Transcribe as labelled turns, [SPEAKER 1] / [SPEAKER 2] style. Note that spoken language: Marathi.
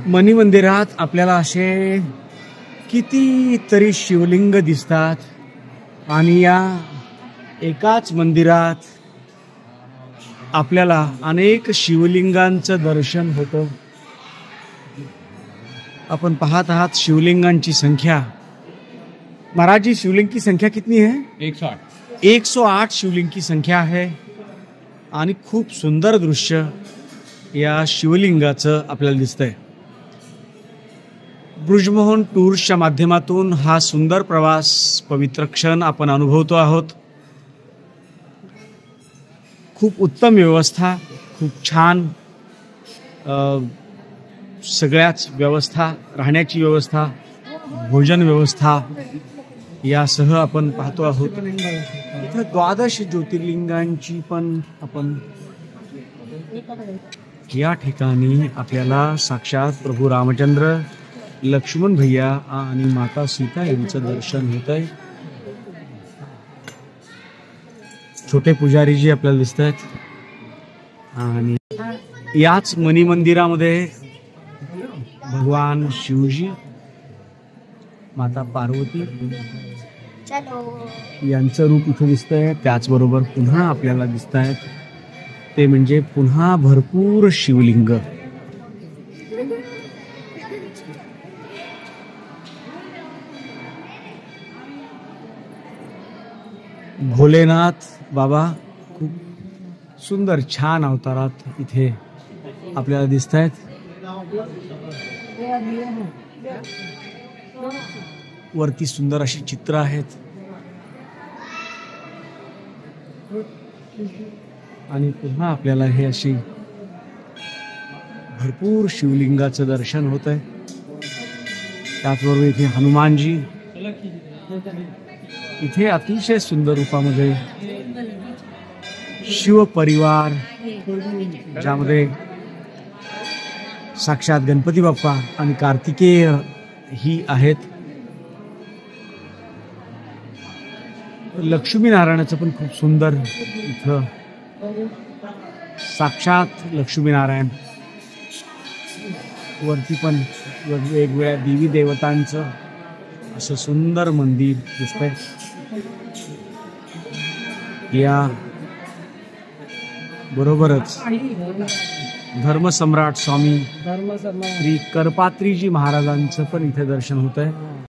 [SPEAKER 1] मनी मंदिरात आपल्याला असे कितीतरी शिवलिंग दिसतात आणि या एकाच मंदिरात आपल्याला अनेक शिवलिंगांचं दर्शन होतं। अपन पाहत आहात शिवलिंगांची संख्या। महाराज जी, शिवलिंग की संख्या कितनी है?
[SPEAKER 2] 108।
[SPEAKER 1] 108 शिवलिंग की संख्या आहे आणि खूप सुंदर दृश्य या शिवलिंगाचं आपल्याला दिसतंय। ब्रुजमोहन टूर्सच्या माध्यमातून हा सुंदर प्रवास, पवित्र क्षण आपण अनुभवतो आहोत। खूप उत्तम व्यवस्था, खूप छान सगळ्याच व्यवस्था, राहण्याची व्यवस्था, भोजन व्यवस्था यासह आपण पाहतो आहोत। इथे 12 ज्योतिर्लिंगांची पण आपण या ठिकाणी आपल्याला साक्षात प्रभू रामचंद्र, लक्ष्मण भैया आणि माता सीता यांचं दर्शन होतंय। छोटे पुजारी जी आपल्याला दिसत आहेत आणि याच मनी मंदिरामध्ये भगवान शिवजी, माता पार्वती यांचं रूप इथे दिसतंय। त्याचबरोबर पुन्हा आपल्याला दिसत आहेत ते म्हणजे पुन्हा भरपूर शिवलिंग। भोलेनाथ बाबा खूप सुंदर छान अवतारात इथे आपल्याला दिसत आहेत। वरती सुंदर अशी चित्र आहेत आणि पुन्हा आपल्याला हे अशी भरपूर शिवलिंगाचं दर्शन होत आहे। त्याचबरोबर इथे हनुमानजी, इथे अतिशय सुंदर रूपामध्ये शिव परिवार, ज्यामध्ये साक्षात गणपती बाप्पा आणि कार्तिकेय ही आहेत। लक्ष्मी नारायणाचं पण खूप सुंदर इथं साक्षात लक्ष्मी नारायण, वरती पण वेगवेगळ्या देवी देवतांचं असं सुंदर मंदिर दिसतंय। या बरोबरच धर्मसम्राट स्वामी श्री करपात्रीजी महाराजांचं पण इथे दर्शन होत आहे।